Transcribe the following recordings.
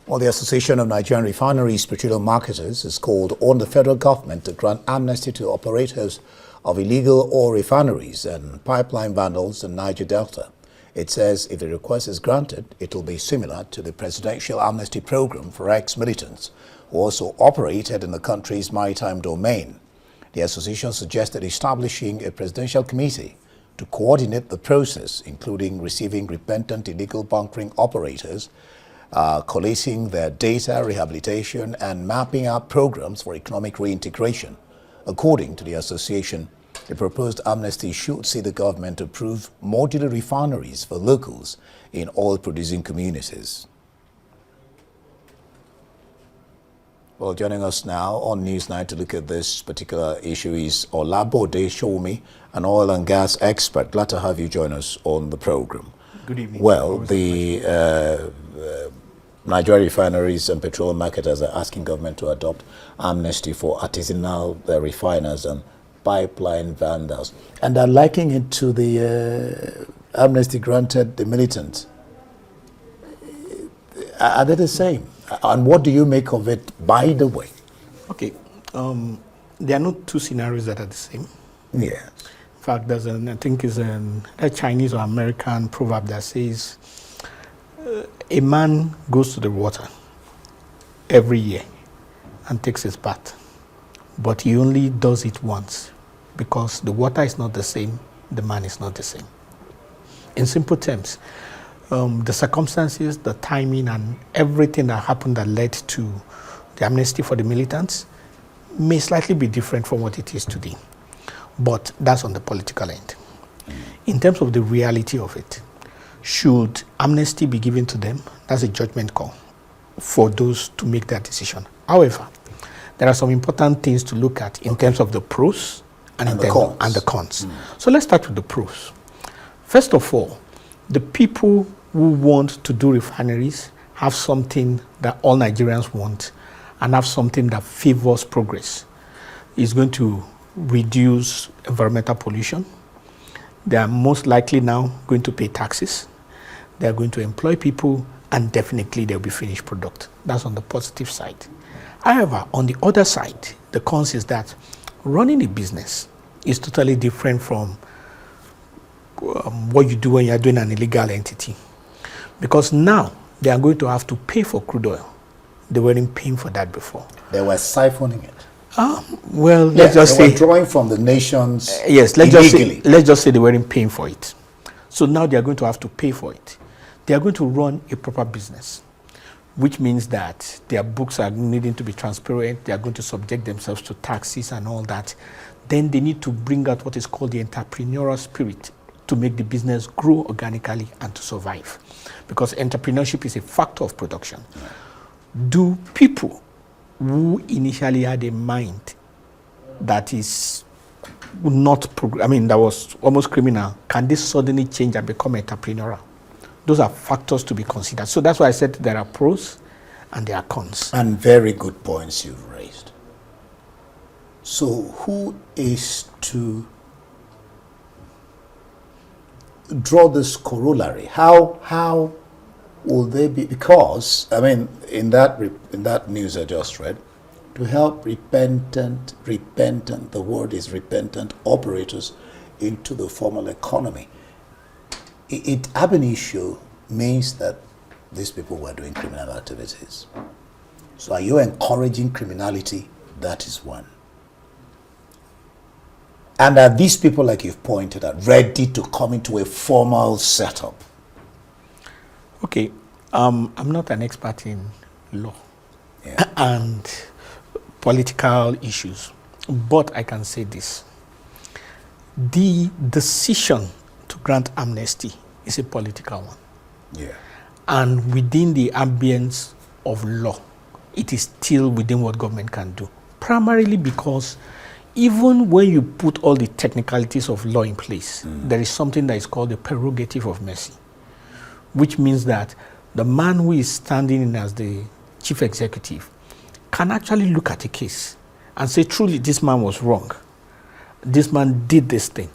Well, the Association of Nigerian Refineries Petroleum Marketers has called on the federal government to grant amnesty to operators of illegal oil refineries and pipeline vandals in Niger Delta. It says if the request is granted, it will be similar to the presidential amnesty program for ex-militants who also operated in the country's maritime domain. The association suggested establishing a presidential committee to coordinate the process, including receiving repentant illegal bunkering operators, collating their data, rehabilitation, and mapping out programs for economic reintegration. According to the association, the proposed amnesty should see the government approve modular refineries for locals in oil-producing communities. Well, joining us now on Newsnight to look at this particular issue is Olabode Sowunmi, an oil and gas expert. Glad to have you join us on the program. Good evening. Well, the Nigerian refineries and petroleum marketers are asking government to adopt amnesty for artisanal refiners and pipeline vandals. And they're likening it to the amnesty granted the militants. Are they the same? And what do you make of it, by the way? Okay. There are not two scenarios that are the same. Yes. In fact, there's I think it's a Chinese or American proverb that says, a man goes to the water every year and takes his bath, but he only does it once because the water is not the same, the man is not the same. In simple terms, the circumstances, the timing, and everything that happened that led to the amnesty for the militants may slightly be different from what it is today. But that's on the political end. In terms of the reality of it, should amnesty be given to them? That's a judgment call for those to make that decision. However, there are some important things to look at in terms of the pros and the cons. So let's start with the pros. First of all, the people who want to do refineries have something that all Nigerians want and have something that favors progress. It's going to reduce environmental pollution. They are most likely now going to pay taxes. They are going to employ people, and definitely there will be finished product. That's on the positive side. However, on the other side, the cons is that running a business is totally different from what you do when you are doing an illegal entity. Because now they are going to have to pay for crude oil. They weren't paying for that before. They were siphoning it. Well, let's just say they were drawing from the nations yes, illegally. Let's just say they weren't paying for it. So now they are going to have to pay for it. They are going to run a proper business, which means that their books are needing to be transparent. They are going to subject themselves to taxes and all that. Then they need to bring out what is called the entrepreneurial spirit to make the business grow organically and to survive. Because entrepreneurship is a factor of production. Do people who initially had a mind that is not, that was almost criminal, can this suddenly change and become entrepreneurial? Those are factors to be considered. So that's why I said there are pros and there are cons. And very good points you've raised. So who is to draw this corollary? How will they be? Because in that news I just read, to help repentant, the word is repentant, operators into the formal economy. Ab initio means that these people were doing criminal activities. So are you encouraging criminality? That is one. And are these people, like you've pointed out, ready to come into a formal setup? Okay, I'm not an expert in law and political issues, but I can say this. The decision to grant amnesty is a political one. Yeah. And within the ambience of law, it is still within what government can do. Primarily because even when you put all the technicalities of law in place, there is something that is called the prerogative of mercy, which means that the man who is standing in as the chief executive can actually look at a case and say, truly, this man was wrong. This man did this thing.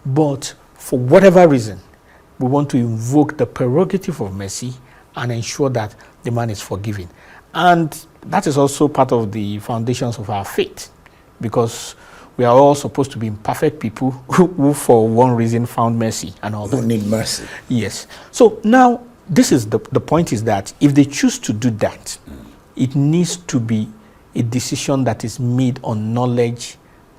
But for whatever reason, we want to invoke the prerogative of mercy and ensure that the man is forgiven. And that is also part of the foundations of our faith, because we are all supposed to be imperfect people who for one reason found mercy and all that. Who need mercy. Yes. So now, this is the point is that if they choose to do that, it needs to be a decision that is made on knowledge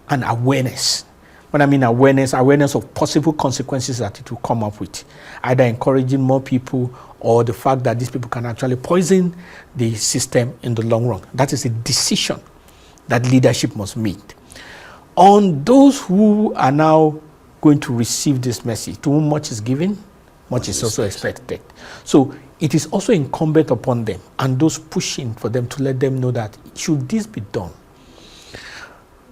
and awareness. When I mean awareness of possible consequences that it will come up with, either encouraging more people or the fact that these people can actually poison the system in the long run. That is a decision that leadership must make. On those who are now going to receive this message, to whom much is given, much is also expected. So it is also incumbent upon them and those pushing for them to let them know that should this be done,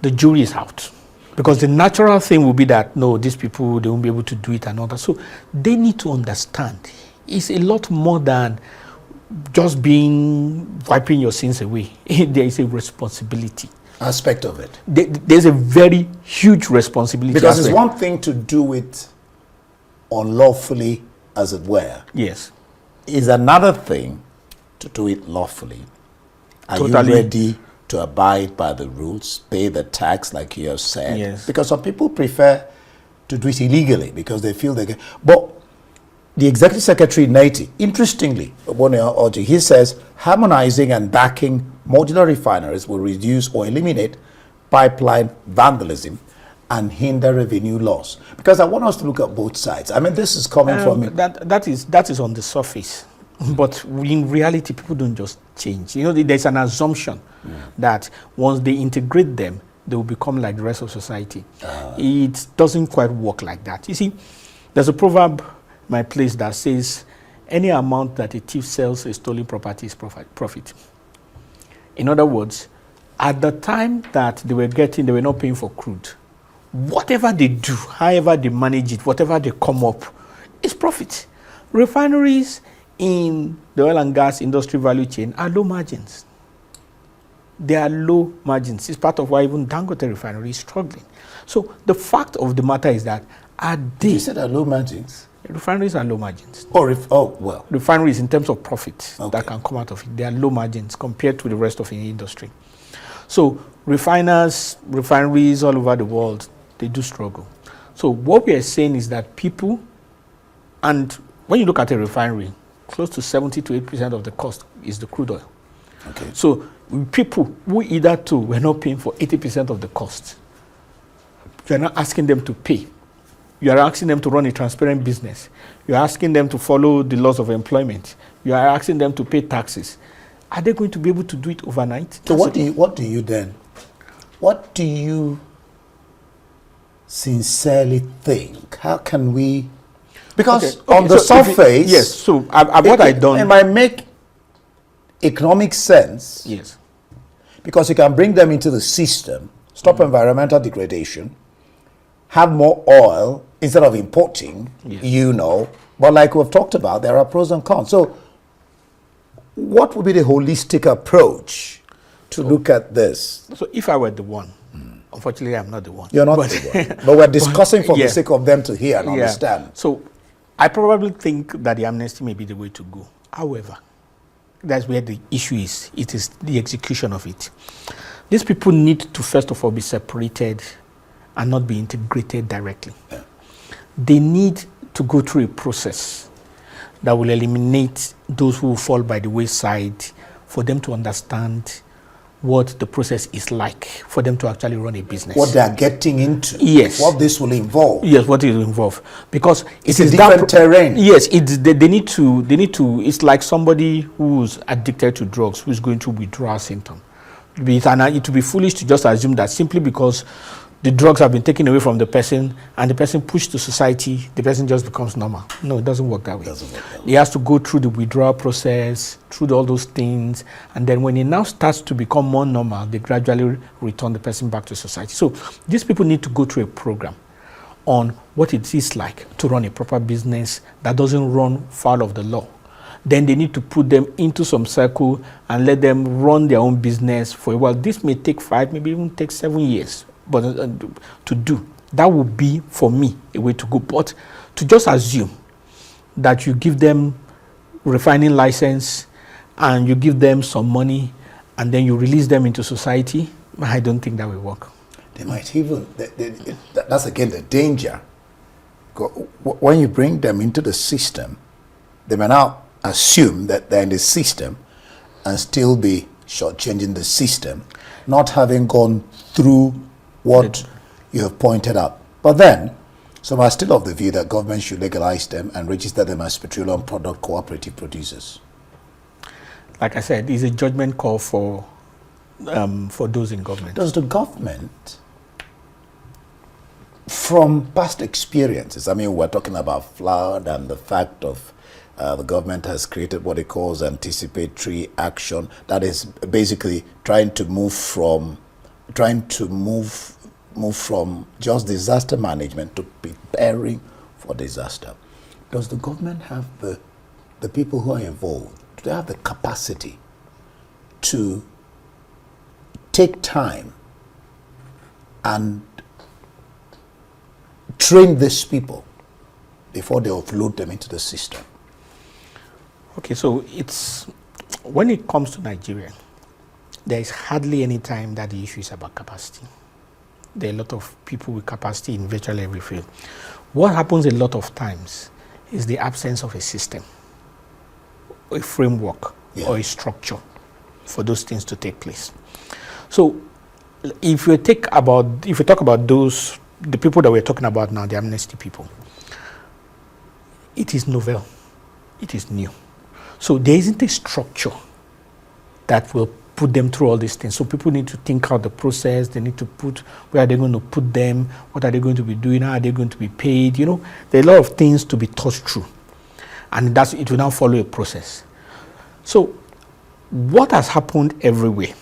the jury is out. Because the natural thing will be that, no, these people, they won't be able to do it and all that. So they need to understand it's a lot more than just wiping your sins away. There is a responsibility Aspect of it. There's a very huge responsibility. Because it's one thing to do it unlawfully, as it were. Yes. Is another thing to do it lawfully. Are Totally. you ready to abide by the rules, pay the tax like you have said? Yes. Because some people prefer to do it illegally because they feel they can. But the Executive Secretary, Nati, interestingly, he says harmonizing and backing modular refineries will reduce or eliminate pipeline vandalism and hinder revenue loss. Because I want us to look at both sides. I mean, this is coming from it. That is on the surface. But in reality, people don't just change. You know, there's an assumption that once they integrate them, they will become like the rest of society. It doesn't quite work like that. You see, there's a proverb in my place that says, any amount that a thief sells a stolen property is profit. In other words, at the time that they were not paying for crude, whatever they do, however they manage it, whatever they come up, is profit. Refineries in the oil and gas industry value chain are low margins. They are low margins. It's part of why even Dangote refinery is struggling. So the fact of the matter is that You said are low margins? Refineries are low margins. Well. Refineries in terms of profit Okay. that can come out of it, they are low margins compared to the rest of the industry. So refineries all over the world, they do struggle. So what we are saying is that people, and when you look at a refinery, close to 70 to 8% of the cost is the crude oil. Okay. So people who either were not paying for 80% of the cost, you're not asking them to pay. You are asking them to run a transparent business. You are asking them to follow the laws of employment. You are asking them to pay taxes. Are they going to be able to do it overnight? So what do you sincerely think? How can we? Because on the surface, yes. So what I done, it might make economic sense. yes, Because you can bring them into the system, stop environmental degradation, have more oil instead of importing. Yes. But like we've talked about, there are pros and cons. So what would be the holistic approach to look at this? So if I were the one, unfortunately I'm not the one. You're not the one. But we're discussing for yeah. the sake of them to hear and understand. So I probably think that the amnesty may be the way to go. However, that's where the issue is. It is the execution of it. These people need to first of all be separated and not be integrated directly. Yeah. They need to go through a process that will eliminate those who fall by the wayside, for them to understand what the process is like, for them to actually run a business. What they are getting into. Yes. What this will involve. Yes, what it will involve. Because It's a different terrain. Yes, they need to, it's like somebody who's addicted to drugs, who's going to withdrawal symptom. It would be foolish to just assume that simply because the drugs have been taken away from the person and the person pushed to society, the person just becomes normal. No, it doesn't work that way. He has to go through the withdrawal process, through all those things, and then when he now starts to become more normal, they gradually return the person back to society. So these people need to go through a program on what it is like to run a proper business that doesn't run foul of the law. Then they need to put them into some circle and let them run their own business for a while. This may take 5, maybe even take 7 years. But to do, that would be, for me, a way to go. But to just assume that you give them refining license and you give them some money and then you release them into society, I don't think that will work. They might even, that's again the danger. When you bring them into the system, they may now assume that they're in the system and still be shortchanging the system, not having gone through what you have pointed out. But then, some are still of the view that government should legalize them and register them as petroleum product cooperative producers. Like I said, it's a judgment call for those in government. Does the government, from past experiences, I mean, we're talking about flood and the fact of the government has created what it calls anticipatory action, that is basically trying to move from just disaster management to preparing for disaster. Does the government have the people who are involved, do they have the capacity to take time and train these people before they offload them into the system? Okay, so when it comes to Nigeria, there is hardly any time that the issue is about capacity. There are a lot of people with capacity in virtually every field. What happens a lot of times is the absence of a system, a framework, or a structure for those things to take place. So if you talk about the people that we're talking about now, the Amnesty people, it is novel, it is new. So there isn't a structure that will put them through all these things. So people need to think out the process. They need to put, where are they going to put them? What are they going to be doing? How are they going to be paid? You know, there are a lot of things to be thought through. And it will now follow a process. So what has happened everywhere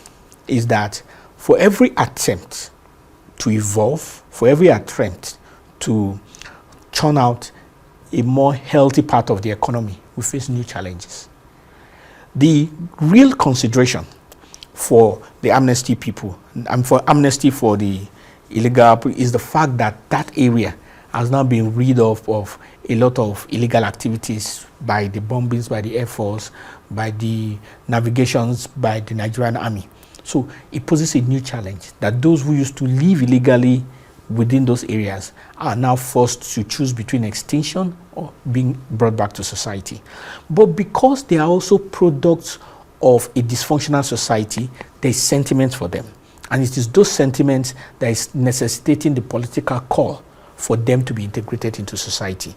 is that for every attempt to evolve, for every attempt to churn out a more healthy part of the economy, we face new challenges. The real consideration for the Amnesty people and for Amnesty for the illegal is the fact that that area has now been rid of a lot of illegal activities by the bombings by the Air Force, by the navigations by the Nigerian Army. So it poses a new challenge that those who used to live illegally within those areas are now forced to choose between extinction or being brought back to society. But because they are also products of a dysfunctional society, there is sentiment for them. And it is those sentiments that is necessitating the political call for them to be integrated into society.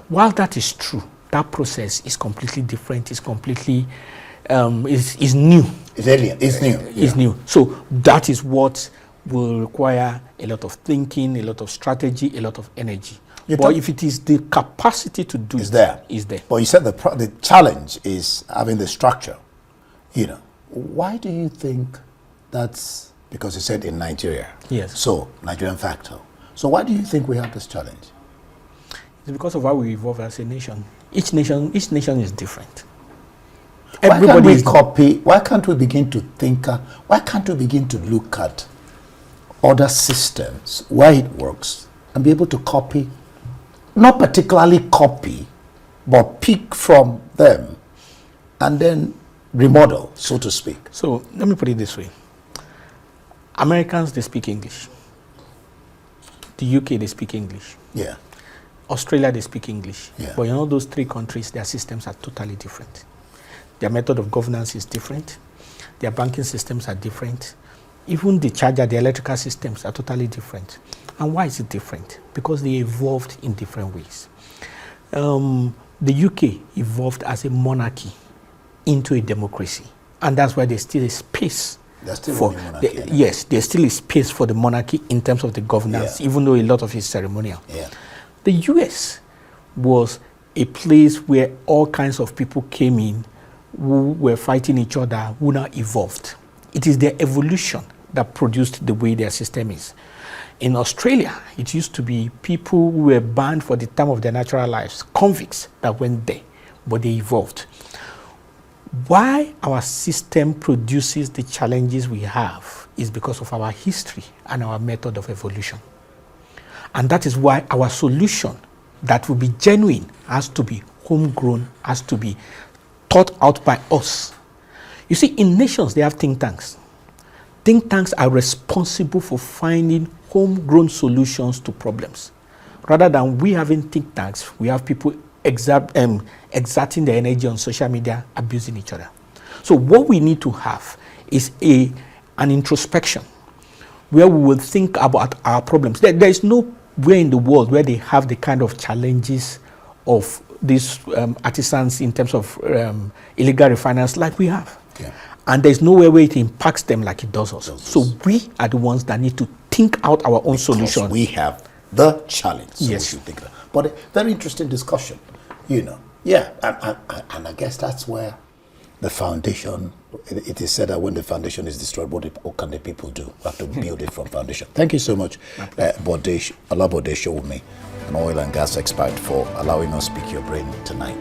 While that is true, that process is completely different, is completely, is new. It's alien, it's new. It's new. So that is what will require a lot of thinking, a lot of strategy, a lot of energy. But if it is the capacity to do is there. But you said the challenge is having the structure. You know, why do you think that's, because you said in Nigeria. Yes. So, Nigerian factor. So why do you think we have this challenge? It's because of how we evolve as a nation. Each nation is different. Why can't we begin to think, why can't we begin to look at other systems, why it works, and be able to copy, not particularly copy, but pick from them, and then remodel, so to speak? So let me put it this way. Americans, they speak English. The UK, they speak English. Yeah. Australia, they speak English. Yeah. But in all those three countries, their systems are totally different. Their method of governance is different. Their banking systems are different. Even the electrical systems are totally different. And why is it different? Because they evolved in different ways. The UK evolved as a monarchy into a democracy. And that's why there's still a space. There's still a monarchy. Yes, there's still a space for the monarchy in terms of the governance, even though a lot of it is ceremonial. Yeah. The US was a place where all kinds of people came in who were fighting each other, who now evolved. It is their evolution that produced the way their system is. In Australia, it used to be people who were banned for the time of their natural lives, convicts that went there, but they evolved. Why our system produces the challenges we have is because of our history and our method of evolution. And that is why our solution that will be genuine has to be homegrown, has to be thought out by us. You see, in nations, they have think tanks. Think tanks are responsible for finding homegrown solutions to problems. Rather than we having think tanks, we have people exerting their energy on social media, abusing each other. So what we need to have is an introspection where we will think about our problems. There is nowhere in the world where they have the kind of challenges of these artisans in terms of illegal refiners like we have. Yeah. And there's nowhere where it impacts them like it does us. So we are the ones that need to think out our own solution. We have the challenge. So Yes. we should think that. But a very interesting discussion, you know. Yeah, and I guess that's where the foundation, it is said that when the foundation is destroyed, what can the people do? We have to build it from foundation. Thank you so much, Olabode Sowunmi, an oil and gas expert, for allowing us to speak your brain tonight.